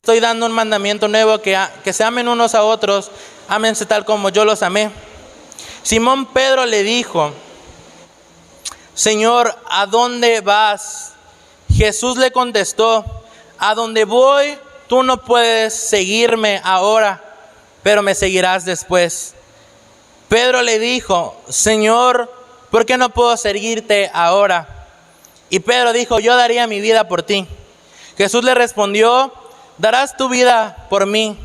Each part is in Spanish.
estoy dando un mandamiento nuevo, que se amen unos a otros, ámense tal como yo los amé. Simón Pedro le dijo: Señor, ¿a dónde vas? Jesús le contestó: a donde voy, tú no puedes seguirme ahora, pero me seguirás después. Pedro le dijo: Señor, ¿por qué no puedo seguirte ahora? Y Pedro dijo: yo daría mi vida por ti. Jesús le respondió: darás tu vida por mí,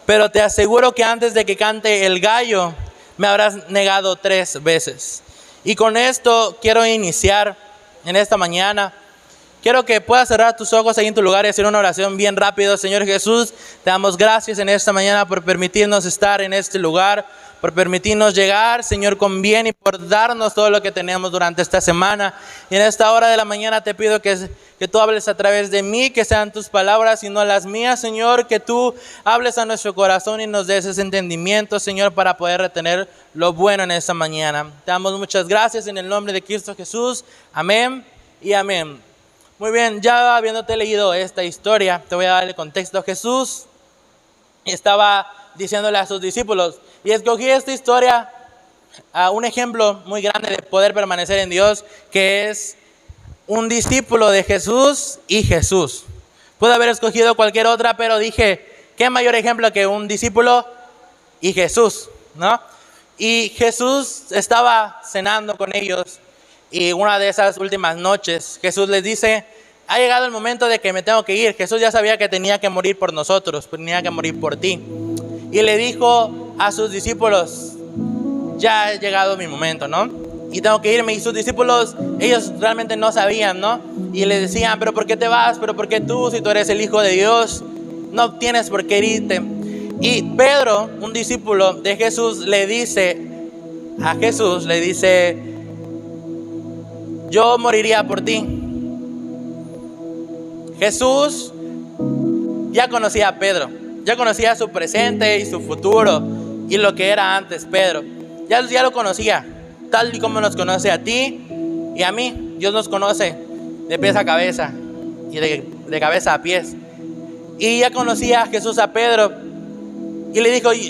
pero te aseguro que antes de que cante el gallo, me habrás negado 3 veces. Y con esto quiero iniciar en esta mañana. Quiero que puedas cerrar tus ojos ahí en tu lugar y hacer una oración bien rápido. Señor Jesús, te damos gracias en esta mañana por permitirnos estar en este lugar, por permitirnos llegar, Señor, con bien, y por darnos todo lo que tenemos durante esta semana. Y en esta hora de la mañana te pido que tú hables a través de mí, que sean tus palabras y no las mías, Señor, que tú hables a nuestro corazón y nos des ese entendimiento, Señor, para poder retener lo bueno en esta mañana. Te damos muchas gracias en el nombre de Cristo Jesús. Amén y amén. Muy bien, ya habiéndote leído esta historia, te voy a dar el contexto. Jesús estaba diciéndole a sus discípulos, y escogí esta historia a un ejemplo muy grande de poder permanecer en Dios, que es un discípulo de Jesús y Jesús. Pude haber escogido cualquier otra, pero dije, ¿qué mayor ejemplo que un discípulo y Jesús, ¿no? Y Jesús estaba cenando con ellos, y una de esas últimas noches, Jesús les dice: ha llegado el momento de que me tengo que ir. Jesús ya sabía que tenía que morir por nosotros, tenía que morir por ti. Y le dijo a sus discípulos: ya ha llegado mi momento, ¿no? Y tengo que irme. Y sus discípulos, ellos realmente no sabían, ¿no? Y le decían: pero ¿por qué te vas? ¿Pero por qué tú, si tú eres el Hijo de Dios? No tienes por qué irte. Y Pedro, un discípulo de Jesús, le dice a Jesús, le dice: yo moriría por ti. Jesús ya conocía a Pedro, ya conocía su presente y su futuro y lo que era antes Pedro. Ya lo conocía, tal y como nos conoce a ti y a mí. Dios nos conoce de pies a cabeza y de cabeza a pies. Y ya conocía a Jesús a Pedro y le dijo: sí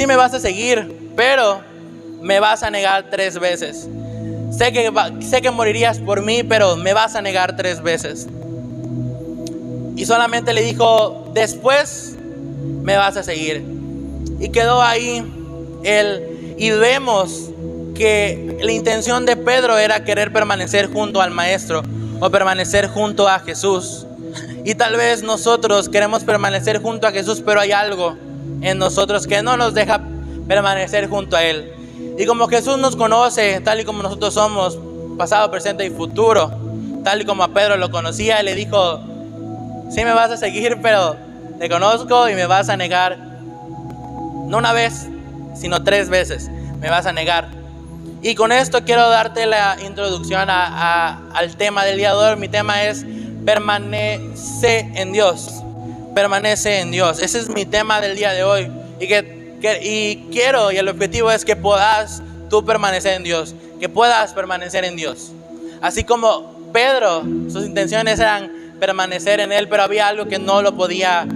me vas a seguir, pero me vas a negar 3 veces. Sé que morirías por mí, pero me vas a negar 3 veces. Y solamente le dijo: después me vas a seguir. Y quedó ahí él. Y vemos que la intención de Pedro era querer permanecer junto al Maestro, o permanecer junto a Jesús. Y tal vez nosotros queremos permanecer junto a Jesús, pero hay algo en nosotros que no nos deja permanecer junto a Él. Y como Jesús nos conoce tal y como nosotros somos, pasado, presente y futuro, tal y como a Pedro lo conocía, le dijo: sí me vas a seguir, pero te conozco y me vas a negar, no una vez, sino 3 veces me vas a negar. Y con esto quiero darte la introducción al tema del día de hoy. Mi tema es: permanece en Dios. Permanece en Dios. Ese es mi tema del día de hoy. Y el objetivo es que puedas tú permanecer en Dios, que puedas permanecer en Dios. Así como Pedro, sus intenciones eran permanecer en Él, pero había algo que no lo podía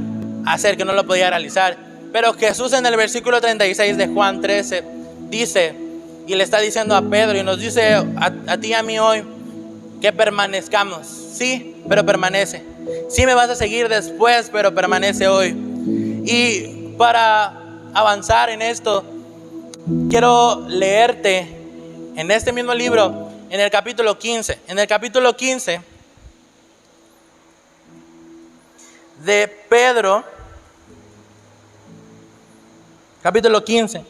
hacer, que no lo podía realizar. Pero Jesús en el versículo 36 de Juan 13 dice, y le está diciendo a Pedro, y nos dice a ti y a mí hoy, que permanezcamos. Sí, pero permanece. Sí me vas a seguir después, pero permanece hoy. Y para avanzar en esto, quiero leerte en este mismo libro, en el capítulo 15. En el capítulo 15 de Pedro, capítulo 15,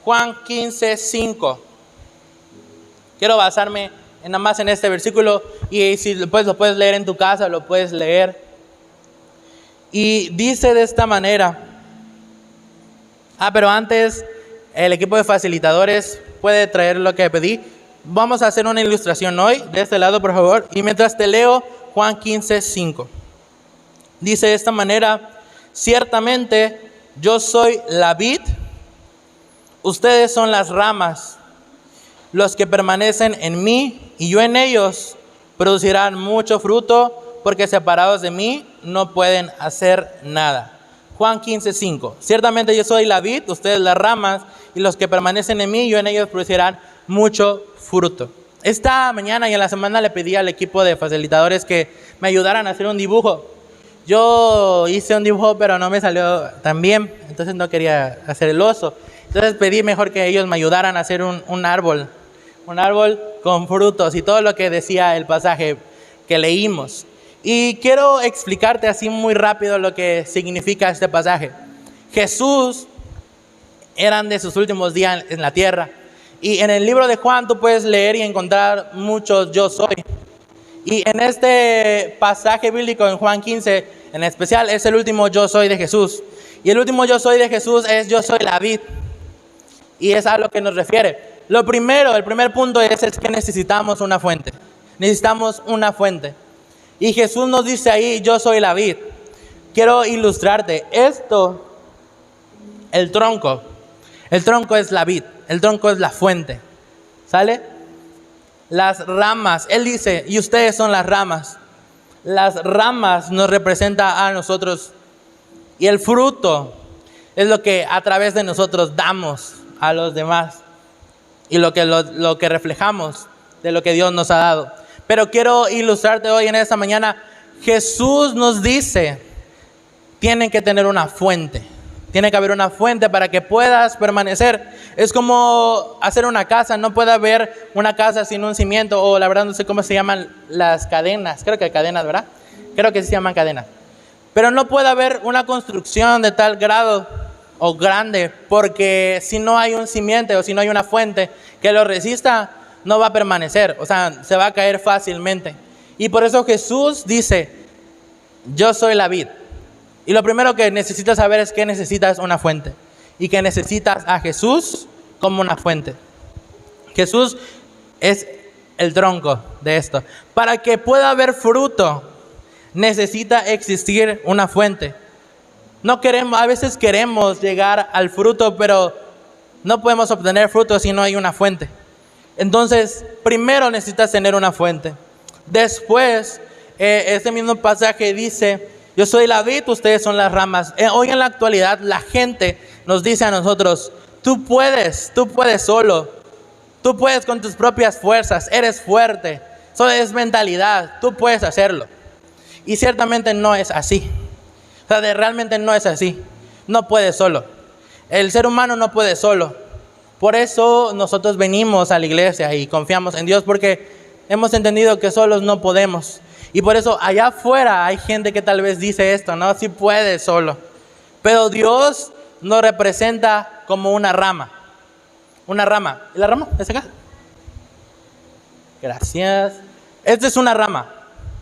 Juan 15, 5. Quiero basarme nada más en este versículo, y si lo puedes leer en tu casa, lo puedes leer. Y dice de esta manera. Pero antes, el equipo de facilitadores puede traer lo que pedí. Vamos a hacer una ilustración hoy, de este lado por favor. Y mientras te leo Juan 15, 5. Dice de esta manera: ciertamente yo soy la vid, ustedes son las ramas. Los que permanecen en mí y yo en ellos producirán mucho fruto, porque separados de mí no pueden hacer nada. Juan 15:5. Ciertamente yo soy la vid, ustedes las ramas, y los que permanecen en mí, yo en ellos producirán mucho fruto. Esta mañana y en la semana le pedí al equipo de facilitadores que me ayudaran a hacer un dibujo. Yo hice un dibujo, pero no me salió tan bien, entonces no quería hacer el oso. Entonces pedí mejor que ellos me ayudaran a hacer un árbol con frutos y todo lo que decía el pasaje que leímos. Y quiero explicarte así muy rápido lo que significa este pasaje. Jesús eran de sus últimos días en la tierra. Y en el libro de Juan tú puedes leer y encontrar muchos yo soy. Y en este pasaje bíblico en Juan 15, en especial, es el último yo soy de Jesús. Y el último yo soy de Jesús es yo soy la vid. Y es a lo que nos refiere. El primer punto es que necesitamos una fuente. Necesitamos una fuente. Y Jesús nos dice ahí, yo soy la vid. Quiero ilustrarte. El tronco es la vid. El tronco es la fuente. ¿Sale? Las ramas. Él dice, y ustedes son las ramas. Las ramas nos representan a nosotros. Y el fruto es lo que a través de nosotros damos a los demás. Y lo que reflejamos de lo que Dios nos ha dado. Pero quiero ilustrarte hoy en esta mañana. Jesús nos dice, tienen que tener una fuente. Tiene que haber una fuente para que puedas permanecer. Es como hacer una casa. No puede haber una casa sin un cimiento. O la verdad no sé cómo se llaman las cadenas. Creo que cadenas, ¿verdad? Creo que se llaman cadenas. Pero no puede haber una construcción de tal grado o grande, porque si no hay un cimiento o si no hay una fuente que lo resista, no va a permanecer, o sea, se va a caer fácilmente. Y por eso Jesús dice, yo soy la vid. Y lo primero que necesitas saber es que necesitas una fuente y que necesitas a Jesús como una fuente. Jesús es el tronco de esto. Para que pueda haber fruto, necesita existir una fuente. A veces queremos llegar al fruto, pero no podemos obtener fruto si no hay una fuente. Entonces, primero necesitas tener una fuente. Después, este mismo pasaje dice, yo soy la vid, ustedes son las ramas. Hoy en la actualidad, la gente nos dice a nosotros, tú puedes solo. Tú puedes con tus propias fuerzas, eres fuerte. Eso es mentalidad, tú puedes hacerlo. Y ciertamente no es así. O sea, realmente no es así. No puede solo. El ser humano no puede solo. Por eso nosotros venimos a la iglesia y confiamos en Dios, porque hemos entendido que solos no podemos. Y por eso allá afuera hay gente que tal vez dice esto, ¿no? Sí puede solo. Pero Dios nos representa como una rama. Una rama. ¿Y la rama? ¿Es acá? Gracias. Esta es una rama.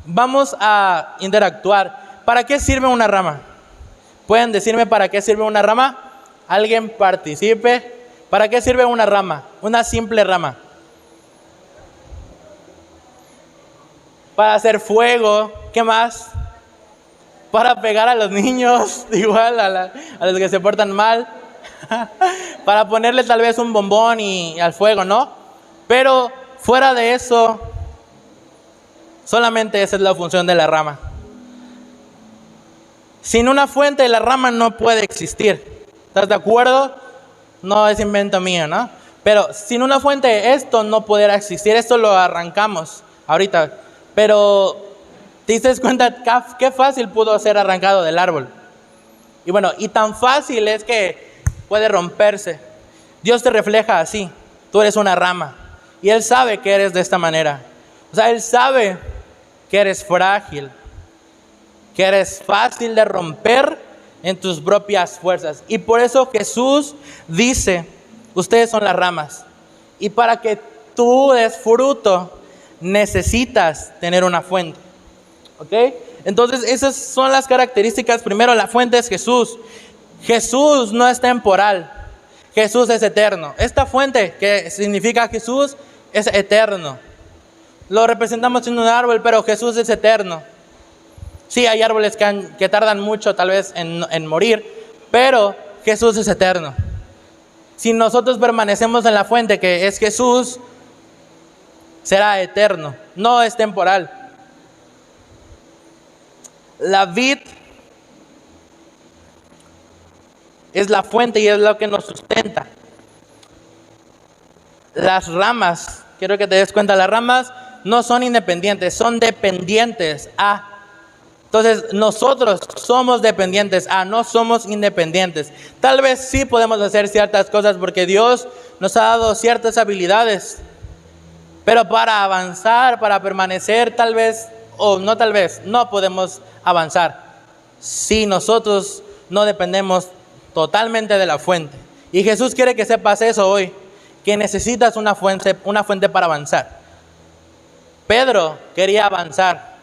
Vamos a interactuar. ¿Para qué sirve una rama? ¿Pueden decirme para qué sirve una rama? ¿Alguien participe? ¿Para qué sirve una rama? Una simple rama. Para hacer fuego. ¿Qué más? Para pegar a los niños, igual a los que se portan mal. Para ponerle tal vez un bombón y al fuego, ¿no? Pero fuera de eso, solamente esa es la función de la rama. Sin una fuente, la rama no puede existir. ¿Estás de acuerdo? No es invento mío, ¿no? Pero sin una fuente, esto no podrá existir. Esto lo arrancamos ahorita. Pero te diste cuenta qué fácil pudo ser arrancado del árbol. Y bueno, y tan fácil es que puede romperse. Dios te refleja así. Tú eres una rama. Y Él sabe que eres de esta manera. O sea, Él sabe que eres frágil, que eres fácil de romper en tus propias fuerzas. Y por eso Jesús dice, ustedes son las ramas. Y para que tú des fruto, necesitas tener una fuente. ¿Ok? Entonces esas son las características. Primero, la fuente es Jesús. Jesús no es temporal. Jesús es eterno. Esta fuente que significa Jesús es eterno. Lo representamos en un árbol, pero Jesús es eterno. Sí, hay árboles que tardan mucho tal vez en morir, pero Jesús es eterno. Si nosotros permanecemos en la fuente que es Jesús, será eterno, no es temporal. La vid es la fuente y es lo que nos sustenta. Las ramas, quiero que te des cuenta, las ramas no son independientes, son dependientes a. Entonces nosotros somos dependientes a, no somos independientes. Tal vez sí podemos hacer ciertas cosas porque Dios nos ha dado ciertas habilidades, pero para avanzar, para permanecer, tal vez, o no tal vez, no podemos avanzar si nosotros no dependemos totalmente de la fuente. Y Jesús quiere que sepas eso hoy, que necesitas una fuente para avanzar. Pedro quería avanzar,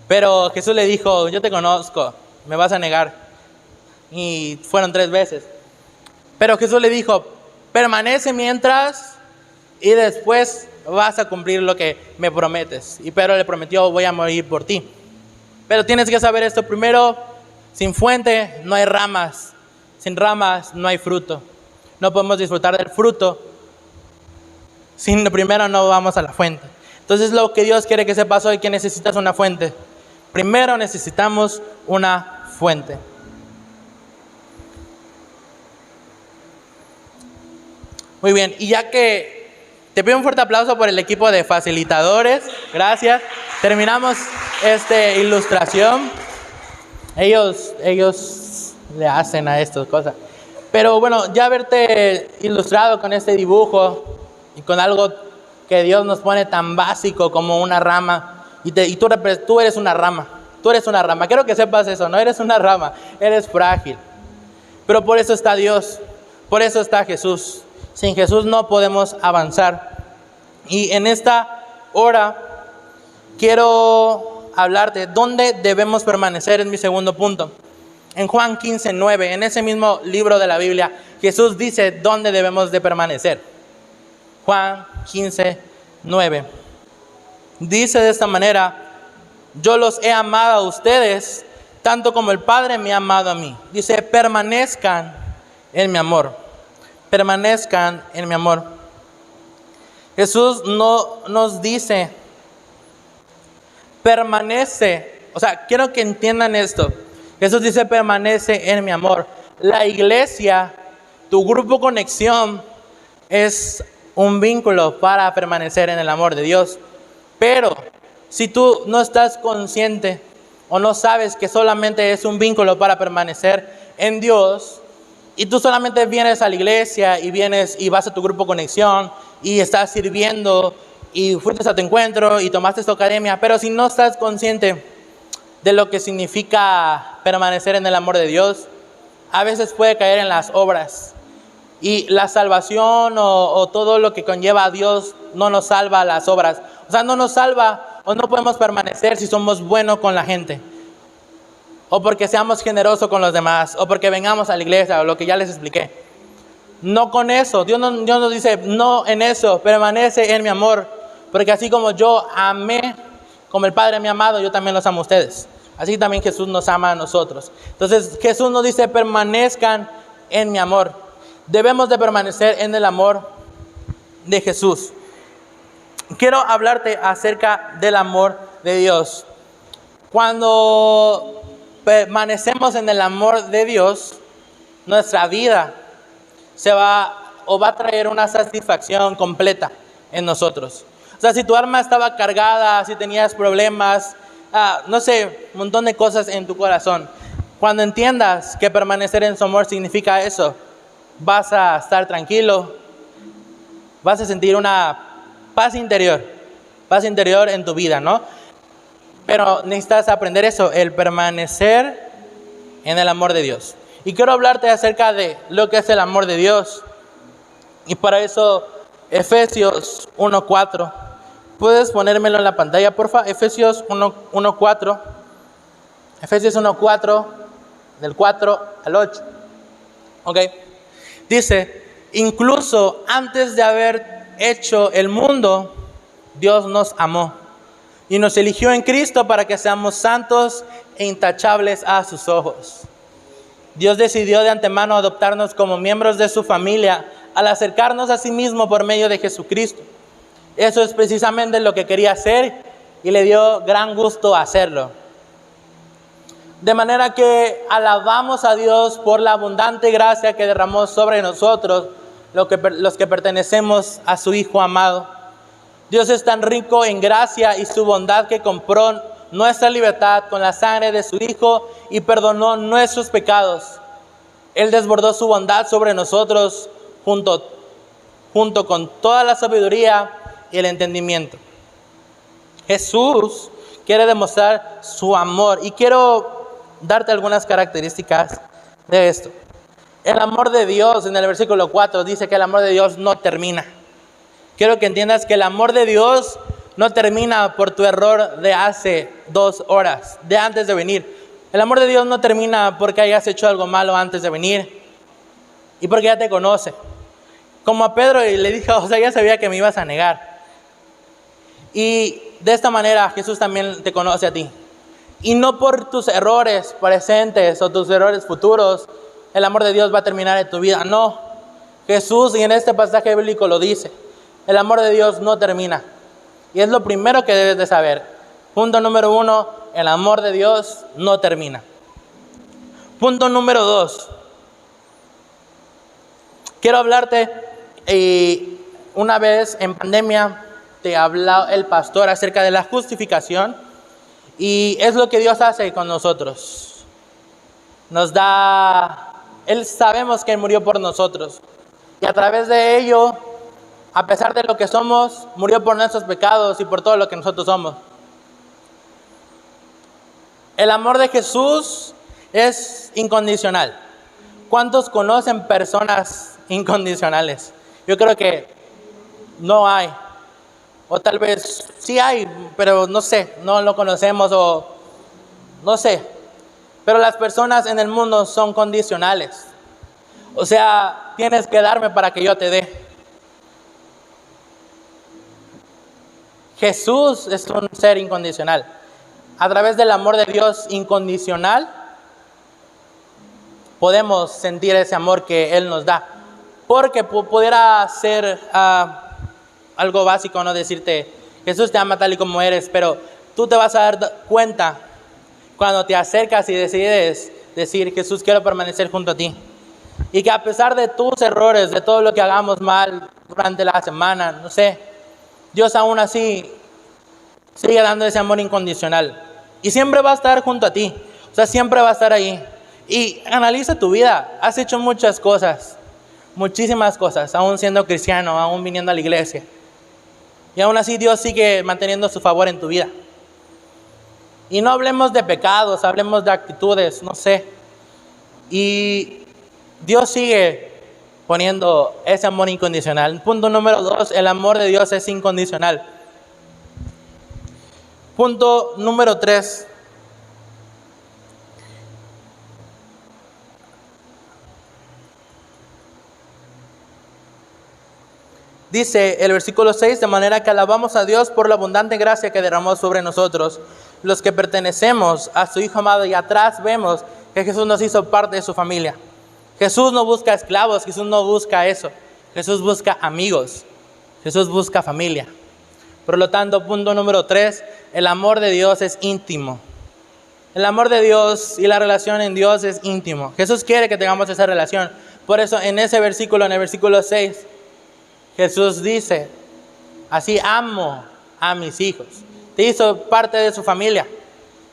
pero Jesús le dijo: yo te conozco, me vas a negar. Y fueron 3 veces. Pero Jesús le dijo: permanece mientras y después vas a cumplir lo que me prometes. Y Pedro le prometió: voy a morir por ti. Pero tienes que saber esto. Primero, sin fuente no hay ramas. Sin ramas no hay fruto. No podemos disfrutar del fruto si primero no vamos a la fuente. Entonces lo que Dios quiere que sepas hoy, que necesitas una fuente. Primero necesitamos una fuente. Muy bien, y ya que te pido un fuerte aplauso por el equipo de facilitadores. Gracias. Terminamos esta ilustración. Ellos le hacen a estas cosas. Pero bueno, ya haberte ilustrado con este dibujo y con algo que Dios nos pone tan básico como una rama. Y tú eres una rama. Tú eres una rama. Quiero que sepas eso. No eres una rama. Eres frágil. Pero por eso está Dios. Por eso está Jesús. Sin Jesús no podemos avanzar. Y en esta hora quiero hablarte dónde debemos permanecer. Es mi segundo punto. En Juan 15:9, en ese mismo libro de la Biblia, Jesús dice dónde debemos de permanecer. Juan 15:9. Dice de esta manera: yo los he amado a ustedes, tanto como el Padre me ha amado a mí. Dice: permanezcan en mi amor. Permanezcan en mi amor. Jesús no nos dice permanece. O sea, quiero que entiendan esto. Jesús dice: permanece en mi amor. La iglesia, tu grupo conexión, es un vínculo para permanecer en el amor de Dios. Pero si tú no estás consciente o no sabes que solamente es un vínculo para permanecer en Dios, y tú solamente vienes a la iglesia y vas a tu grupo conexión y estás sirviendo y fuiste a tu encuentro y tomaste tu academia, pero si no estás consciente de lo que significa permanecer en el amor de Dios, a veces puede caer en las obras. Y la salvación o todo lo que conlleva a Dios no nos salva las obras. O sea, no nos salva o no podemos permanecer si somos buenos con la gente. O porque seamos generosos con los demás. O porque vengamos a la iglesia, o lo que ya les expliqué. No con eso. Dios nos dice: no en eso, permanece en mi amor. Porque así como yo amé, como el Padre me ha amado, yo también los amo a ustedes. Así también Jesús nos ama a nosotros. Entonces Jesús nos dice: permanezcan en mi amor. Debemos de permanecer en el amor de Jesús. Quiero hablarte acerca del amor de Dios. Cuando permanecemos en el amor de Dios, nuestra vida va a traer una satisfacción completa en nosotros. O sea, si tu alma estaba cargada, si tenías problemas, no sé, un montón de cosas en tu corazón, cuando entiendas que permanecer en su amor significa eso, vas a estar tranquilo, vas a sentir una paz interior en tu vida, ¿no? Pero necesitas aprender eso, el permanecer en el amor de Dios. Y quiero hablarte acerca de lo que es el amor de Dios. Y para eso, Efesios 1:4. ¿Puedes ponérmelo en la pantalla, porfa? Efesios 1:4. Efesios 1:4, del 4 al 8. Ok. Dice: incluso antes de haber hecho el mundo, Dios nos amó y nos eligió en Cristo para que seamos santos e intachables a sus ojos. Dios decidió de antemano adoptarnos como miembros de su familia al acercarnos a sí mismo por medio de Jesucristo. Eso es precisamente lo que quería hacer y le dio gran gusto hacerlo. De manera que alabamos a Dios por la abundante gracia que derramó sobre nosotros, los que pertenecemos a su Hijo amado. Dios es tan rico en gracia y su bondad que compró nuestra libertad con la sangre de su Hijo y perdonó nuestros pecados. Él desbordó su bondad sobre nosotros junto con toda la sabiduría y el entendimiento. Jesús quiere demostrar su amor y quiero darte algunas características de esto. El amor de Dios, en el versículo 4, dice que el amor de Dios no termina. Quiero que entiendas que el amor de Dios no termina por tu error de hace 2 horas, de antes de venir. El amor de Dios no termina porque hayas hecho algo malo antes de venir y porque ya te conoce. Como a Pedro le dijo, o sea, ya sabía que me ibas a negar. Y de esta manera Jesús también te conoce a ti. Y no por tus errores presentes o tus errores futuros, el amor de Dios va a terminar en tu vida. No, Jesús, y en este pasaje bíblico lo dice, el amor de Dios no termina. Y es lo primero que debes de saber. Punto número 1, el amor de Dios no termina. Punto número 2. Quiero hablarte, una vez en pandemia, te habló el pastor acerca de la justificación. Y es lo que Dios hace con nosotros. Nos da, Él sabemos que Él murió por nosotros. Y a través de ello, a pesar de lo que somos, murió por nuestros pecados y por todo lo que nosotros somos. El amor de Jesús es incondicional. ¿Cuántos conocen personas incondicionales? Yo creo que no hay. O tal vez sí hay, pero no sé, no lo conocemos o no sé. Pero las personas en el mundo son condicionales. O sea, tienes que darme para que yo te dé. Jesús es un ser incondicional. A través del amor de Dios incondicional, podemos sentir ese amor que Él nos da. Porque pudiera ser algo básico, no decirte, Jesús te ama tal y como eres, pero tú te vas a dar cuenta cuando te acercas y decides decir, Jesús, quiero permanecer junto a ti. Y que a pesar de tus errores, de todo lo que hagamos mal durante la semana, no sé, Dios aún así sigue dando ese amor incondicional. Y siempre va a estar junto a ti, o sea, siempre va a estar ahí. Y analiza tu vida, has hecho muchas cosas, muchísimas cosas, aún siendo cristiano, aún viniendo a la iglesia. Y aún así Dios sigue manteniendo su favor en tu vida. Y no hablemos de pecados, hablemos de actitudes, no sé. Y Dios sigue poniendo ese amor incondicional. Punto número 2, el amor de Dios es incondicional. Punto número 3. Dice el versículo 6, de manera que alabamos a Dios por la abundante gracia que derramó sobre nosotros, los que pertenecemos a su Hijo amado. Y atrás vemos que Jesús nos hizo parte de su familia. Jesús no busca esclavos, Jesús no busca eso. Jesús busca amigos, Jesús busca familia. Por lo tanto, punto número 3, el amor de Dios es íntimo. El amor de Dios y la relación en Dios es íntimo. Jesús quiere que tengamos esa relación. Por eso en ese versículo, en el versículo 6, Jesús dice, así amo a mis hijos. Te hizo parte de su familia,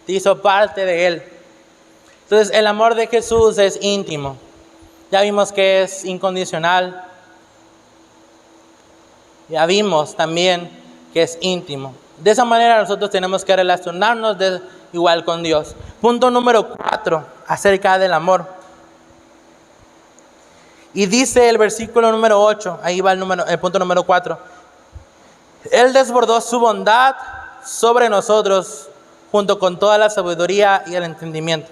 te hizo parte de Él. Entonces el amor de Jesús es íntimo. Ya vimos que es incondicional. Ya vimos también que es íntimo. De esa manera nosotros tenemos que relacionarnos igual con Dios. Punto número 4, acerca del amor. Y dice el versículo número 8, ahí va el punto número 4. Él desbordó su bondad sobre nosotros junto con toda la sabiduría y el entendimiento.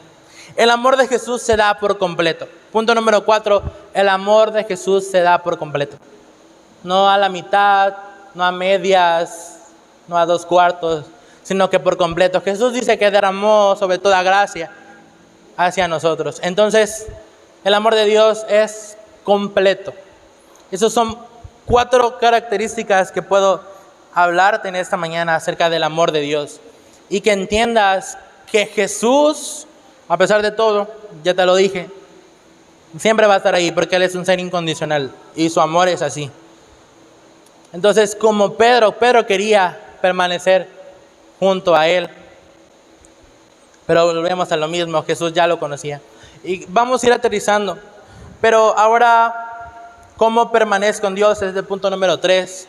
El amor de Jesús se da por completo. Punto número 4, el amor de Jesús se da por completo. No a la mitad, no a medias, no a 2/4, sino que por completo. Jesús dice que derramó sobre toda gracia hacia nosotros. Entonces, el amor de Dios es completo. Esas son 4 características que puedo hablarte en esta mañana acerca del amor de Dios. Y que entiendas que Jesús A pesar de todo, ya te lo dije, siempre va a estar ahí porque Él es un ser incondicional y su amor es así. Entonces, como Pedro quería permanecer junto a Él, pero volvemos a lo mismo, Jesús ya lo conocía. Y vamos a ir aterrizando. Pero ahora, ¿cómo permanezco en Dios? Es el punto número 3.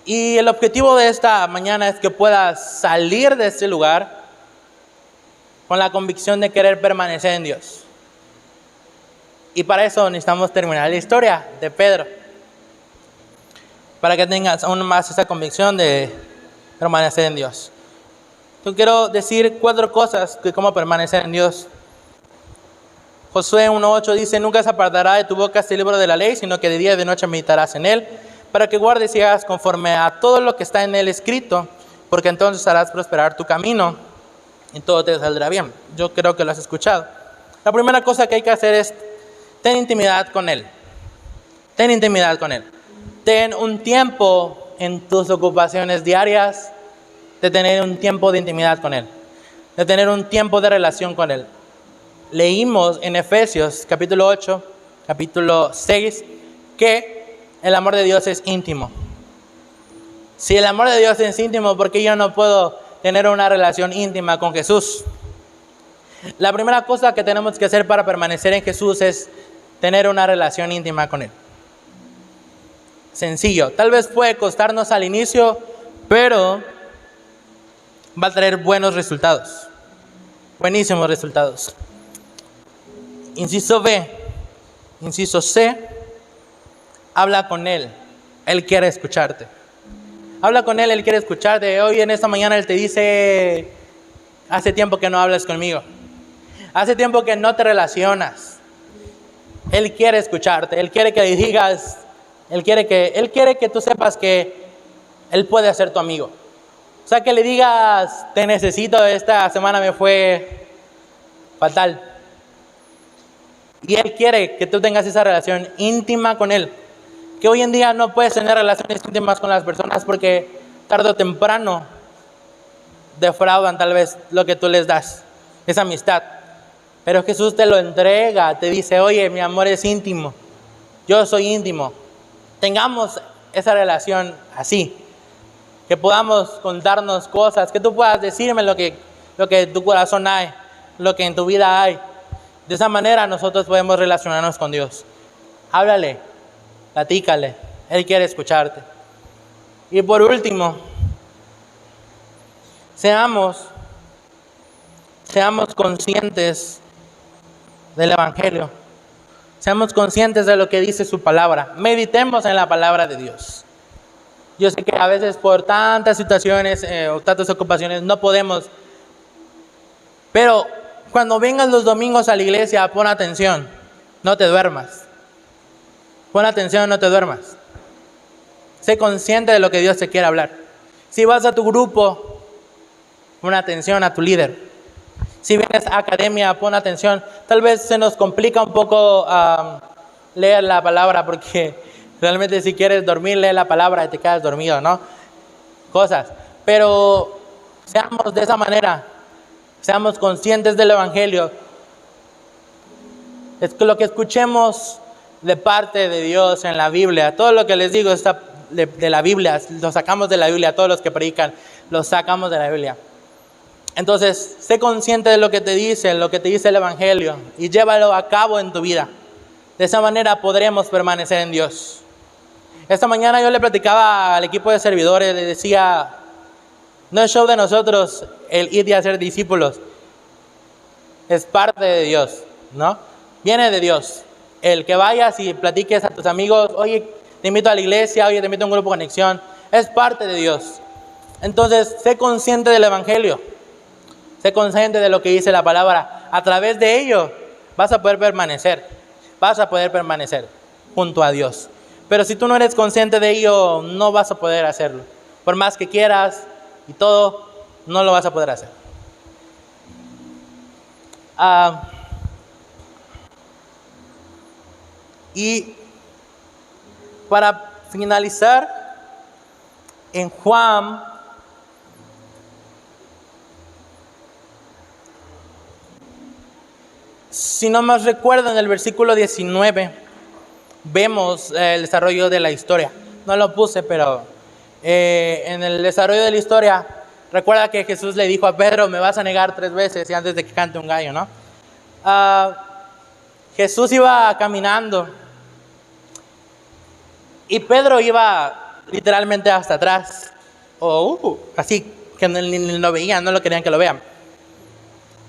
Y el objetivo de esta mañana es que puedas salir de este lugar con la convicción de querer permanecer en Dios. Y para eso necesitamos terminar la historia de Pedro, para que tengas aún más esa convicción de permanecer en Dios. Yo quiero decir 4 cosas de cómo permanecer en Dios. Josué 1:8 dice: nunca se apartará de tu boca este libro de la ley, sino que de día y de noche meditarás en él, para que guardes y hagas conforme a todo lo que está en él escrito, porque entonces harás prosperar tu camino y todo te saldrá bien. Yo creo que lo has escuchado. La primera cosa que hay que hacer es ten intimidad con él. Ten intimidad con él. Ten un tiempo en tus ocupaciones diarias de tener un tiempo de intimidad con él, de tener un tiempo de relación con él. Leímos en Efesios capítulo 8, capítulo 6, que el amor de Dios es íntimo. Si el amor de Dios es íntimo, ¿por qué yo no puedo tener una relación íntima con Jesús? La primera cosa que tenemos que hacer para permanecer en Jesús es tener una relación íntima con Él. Sencillo. Tal vez puede costarnos al inicio, pero va a traer buenos resultados. Buenísimos resultados. Inciso B. Inciso C. Habla con Él. Él quiere escucharte. Habla con Él, Él quiere escucharte. Hoy en esta mañana Él te dice: hace tiempo que no hablas conmigo. Hace tiempo que no te relacionas. Él quiere escucharte. Él quiere que le digas. Él quiere que tú sepas que Él puede ser tu amigo. O sea, que le digas: te necesito, esta semana me fue fatal. Y Él quiere que tú tengas esa relación íntima con Él. Que hoy en día no puedes tener relaciones íntimas con las personas porque tarde o temprano defraudan tal vez lo que tú les das, esa amistad. Pero Jesús te lo entrega, te dice: oye, mi amor es íntimo, yo soy íntimo. Tengamos esa relación así, que podamos contarnos cosas, que tú puedas decirme lo que en tu corazón hay, lo que en tu vida hay. De esa manera nosotros podemos relacionarnos con Dios. Háblale, platícale, Él quiere escucharte. Y por último, seamos conscientes del Evangelio. Seamos conscientes de lo que dice su palabra. Meditemos en la palabra de Dios. Yo sé que a veces por tantas situaciones o tantas ocupaciones no podemos. Pero cuando vengas los domingos a la iglesia, pon atención. No te duermas. Pon atención, no te duermas. Sé consciente de lo que Dios te quiere hablar. Si vas a tu grupo, pon atención a tu líder. Si vienes a academia, pon atención. Tal vez se nos complica un poco leer la palabra, porque realmente si quieres dormir, lee la palabra y te quedas dormido, ¿no? Cosas. Pero seamos de esa manera. Seamos conscientes del Evangelio. Es que lo que escuchemos de parte de Dios en la Biblia, todo lo que les digo está de la Biblia, lo sacamos de la Biblia. Todos los que predican, lo sacamos de la Biblia. Entonces, sé consciente de lo que te dice el Evangelio, y llévalo a cabo en tu vida. De esa manera podremos permanecer en Dios. Esta mañana yo le platicaba al equipo de servidores, le decía: no es show de nosotros el ir y hacer discípulos. Es parte de Dios, ¿no? Viene de Dios. El que vayas y platiques a tus amigos: oye, te invito a la iglesia, oye, te invito a un grupo de conexión. Es parte de Dios. Entonces, sé consciente del Evangelio. Sé consciente de lo que dice la palabra. A través de ello vas a poder permanecer. Vas a poder permanecer junto a Dios. Pero si tú no eres consciente de ello, no vas a poder hacerlo. Por más que quieras y todo, no lo vas a poder hacer. Y para finalizar, Si no más recuerdo, en el versículo 19 vemos el desarrollo de la historia. No lo puse, pero en el desarrollo de la historia, recuerda que Jesús le dijo a Pedro, me vas a negar 3 veces y antes de que cante un gallo, ¿no? Jesús iba caminando y Pedro iba literalmente hasta atrás, así que ni lo veían, no lo querían que lo vean.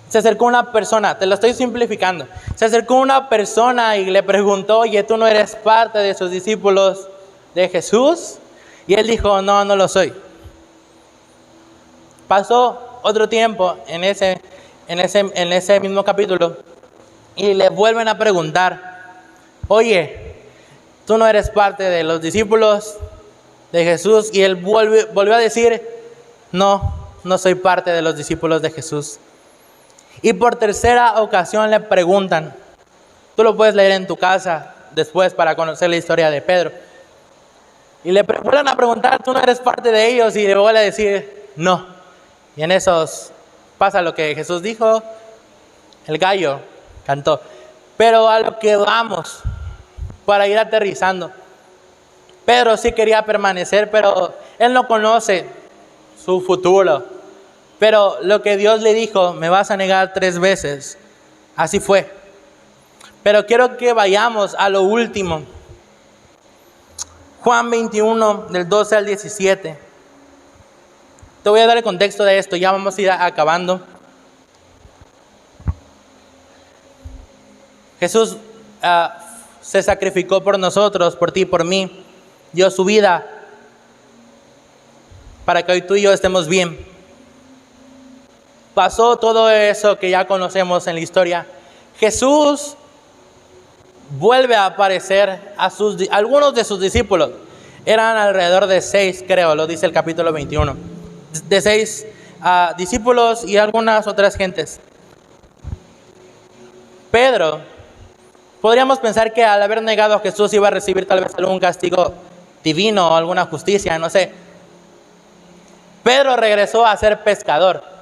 Se acercó una persona, te lo estoy simplificando, se acercó una persona y le preguntó, oye, ¿tú no eres parte de sus discípulos de Jesús? Y él dijo, no, no lo soy. Pasó otro tiempo en ese mismo capítulo y le vuelven a preguntar, oye, ¿tú no eres parte de los discípulos de Jesús? Y él volvió a decir, no, no soy parte de los discípulos de Jesús. Y por tercera ocasión le preguntan, tú lo puedes leer en tu casa después para conocer la historia de Pedro. Y le vuelven a preguntar, ¿tú no eres parte de ellos? Y le vuelve a decir, no. Y en esos pasa lo que Jesús dijo, el gallo cantó. Pero a lo que vamos, para ir aterrizando. Pedro sí quería permanecer, pero él no conoce su futuro. Pero lo que Dios le dijo, me vas a negar 3 veces, así fue. Pero quiero que vayamos a lo último. Juan 21, del 12 al 17. Te voy a dar el contexto de esto, ya vamos a ir acabando. Jesús se sacrificó por nosotros, por ti, por mí. Dio su vida para que hoy tú y yo estemos bien. Pasó todo eso que ya conocemos en la historia. Jesús vuelve a aparecer a algunos de sus discípulos. Eran alrededor de 6, creo, lo dice el capítulo 21. De 6 discípulos y algunas otras gentes. Pedro, podríamos pensar que al haber negado a Jesús iba a recibir tal vez algún castigo divino o alguna justicia, no sé. Pedro regresó a ser pescador.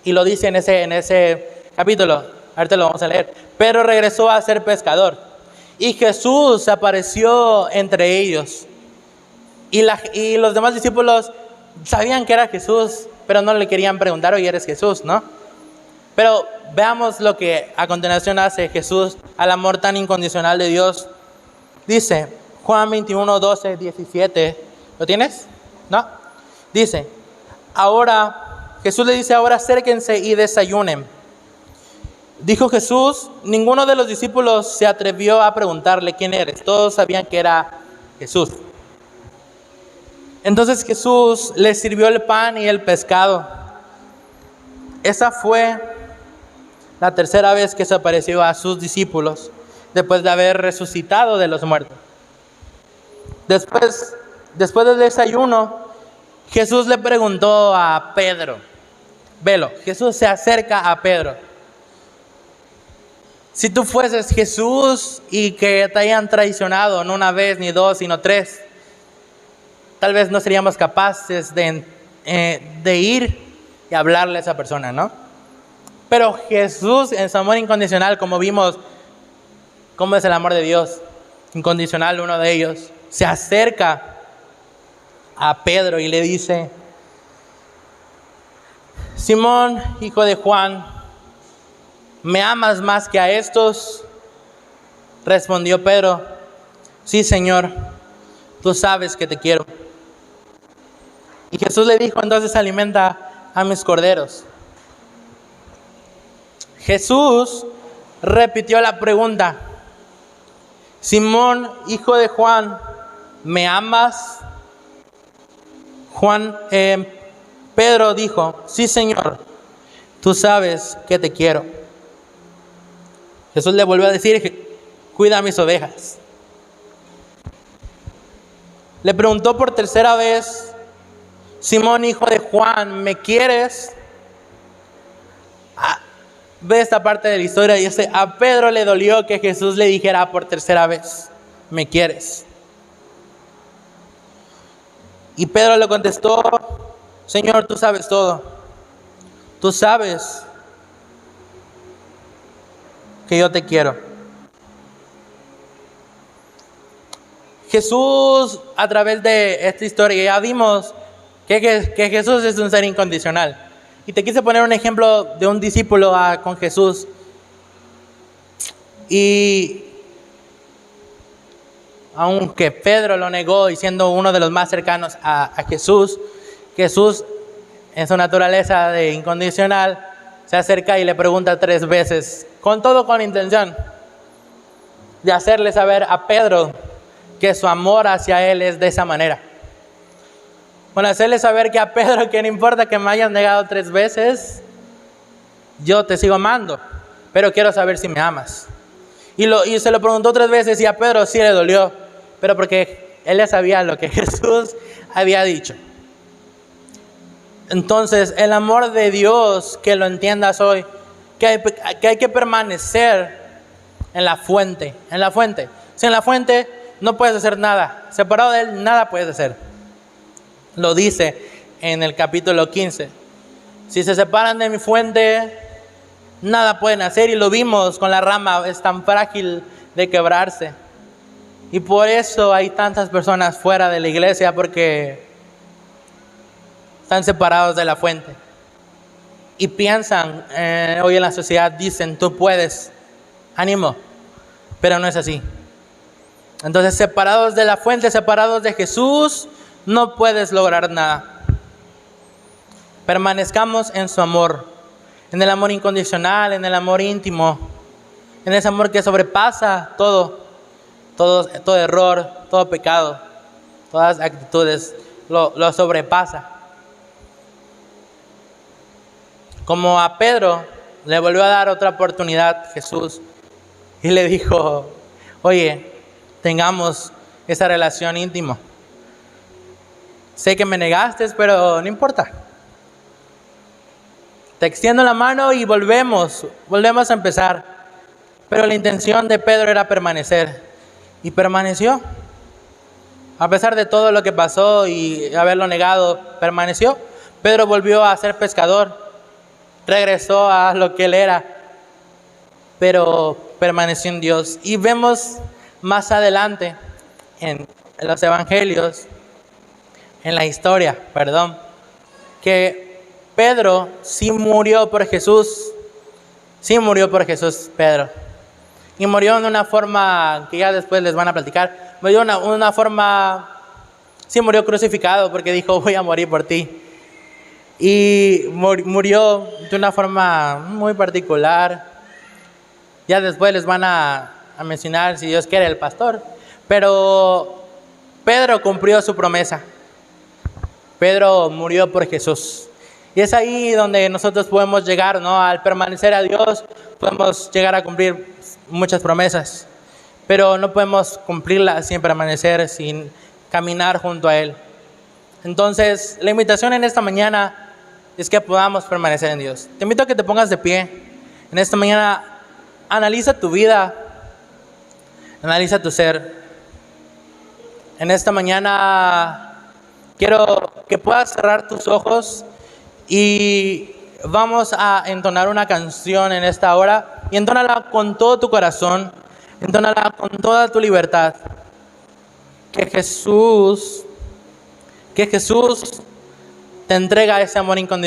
Y lo dice en ese capítulo. Ahorita lo vamos a leer. Pedro regresó a ser pescador. Y Jesús apareció entre ellos. Y los demás discípulos sabían que era Jesús, pero no le querían preguntar, oye, ¿eres Jesús? ¿No? Pero veamos lo que a continuación hace Jesús al amor tan incondicional de Dios. Dice, Juan 21, 12, 17. ¿Lo tienes? ¿No? Dice, Jesús le dice, ahora acérquense y desayunen. Dijo Jesús, ninguno de los discípulos se atrevió a preguntarle, ¿quién eres? Todos sabían que era Jesús. Entonces Jesús les sirvió el pan y el pescado. Esa fue la tercera vez que se apareció a sus discípulos, después de haber resucitado de los muertos. Después del desayuno, Jesús le preguntó a Pedro, velo, Jesús se acerca a Pedro. Si tú fueses Jesús y que te hayan traicionado no una vez, ni 2, sino 3, tal vez no seríamos capaces de ir y hablarle a esa persona, ¿no? Pero Jesús, en su amor incondicional, como vimos, cómo es el amor de Dios, incondicional, uno de ellos, se acerca a Pedro y le dice, Simón, hijo de Juan, ¿me amas más que a estos? Respondió Pedro, sí, Señor, tú sabes que te quiero. Y Jesús le dijo, entonces alimenta a mis corderos. Jesús repitió la pregunta, Simón, hijo de Juan, ¿me amas? Pedro dijo, sí, Señor, tú sabes que te quiero. Jesús le volvió a decir, cuida mis ovejas. Le preguntó por tercera vez, Simón, hijo de Juan, ¿me quieres? Ve esta parte de la historia y dice, a Pedro le dolió que Jesús le dijera por tercera vez, ¿me quieres? Y Pedro le contestó, Señor, tú sabes todo. Tú sabes que yo te quiero. Jesús, a través de esta historia, ya vimos que Jesús es un ser incondicional. Y te quise poner un ejemplo de un discípulo con Jesús. Y aunque Pedro lo negó y siendo uno de los más cercanos a Jesús, Jesús en su naturaleza de incondicional se acerca y le pregunta 3 veces, con intención de hacerle saber a Pedro que su amor hacia él es de esa manera. Bueno, hacerle saber que a Pedro, que no importa que me hayas negado 3 veces, yo te sigo amando, pero quiero saber si me amas. Y se lo preguntó 3 veces y a Pedro sí le dolió, pero porque él ya sabía lo que Jesús había dicho. Entonces, el amor de Dios, que lo entiendas hoy, que hay que permanecer en la fuente. Si en la fuente no puedes hacer nada, separado de Él, nada puedes hacer. Lo dice en el capítulo 15. Si se separan de mi fuente, nada pueden hacer. Y lo vimos con la rama, es tan frágil de quebrarse. Y por eso hay tantas personas fuera de la iglesia, porque están separados de la fuente. Y piensan, hoy en la sociedad dicen, tú puedes, ánimo, pero no es así. Entonces, separados de la fuente, separados de Jesús, no puedes lograr nada. Permanezcamos en su amor, en el amor incondicional, en el amor íntimo, en ese amor que sobrepasa todo error, todo pecado, todas actitudes, lo sobrepasa. Como a Pedro le volvió a dar otra oportunidad Jesús y le dijo, oye, tengamos esa relación íntima. Sé que me negaste, pero no importa. Te extiendo la mano y volvemos a empezar. Pero la intención de Pedro era permanecer. Y permaneció. A pesar de todo lo que pasó y haberlo negado, permaneció. Pedro volvió a ser pescador. Regresó a lo que él era. Pero permaneció en Dios. Y vemos más adelante en los evangelios, en la historia, que Pedro sí murió por Jesús. Sí murió por Jesús, Pedro. Y murió de una forma que ya después les van a platicar. Murió de una forma, sí murió crucificado porque dijo, voy a morir por ti. Y murió de una forma muy particular. Ya después les van a mencionar, si Dios quiere, el pastor. Pero Pedro cumplió su promesa. Pedro murió por Jesús. Y es ahí donde nosotros podemos llegar, ¿no? Al permanecer a Dios, podemos llegar a cumplir muchas promesas. Pero no podemos cumplirlas sin permanecer, sin caminar junto a Él. Entonces, la invitación en esta mañana es que podamos permanecer en Dios. Te invito a que te pongas de pie. En esta mañana, analiza tu vida. Analiza tu ser. En esta mañana quiero que puedas cerrar tus ojos y vamos a entonar una canción en esta hora. Y entónala con todo tu corazón, entónala con toda tu libertad. Que Jesús te entrega ese amor incondicional.